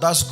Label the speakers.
Speaker 1: 10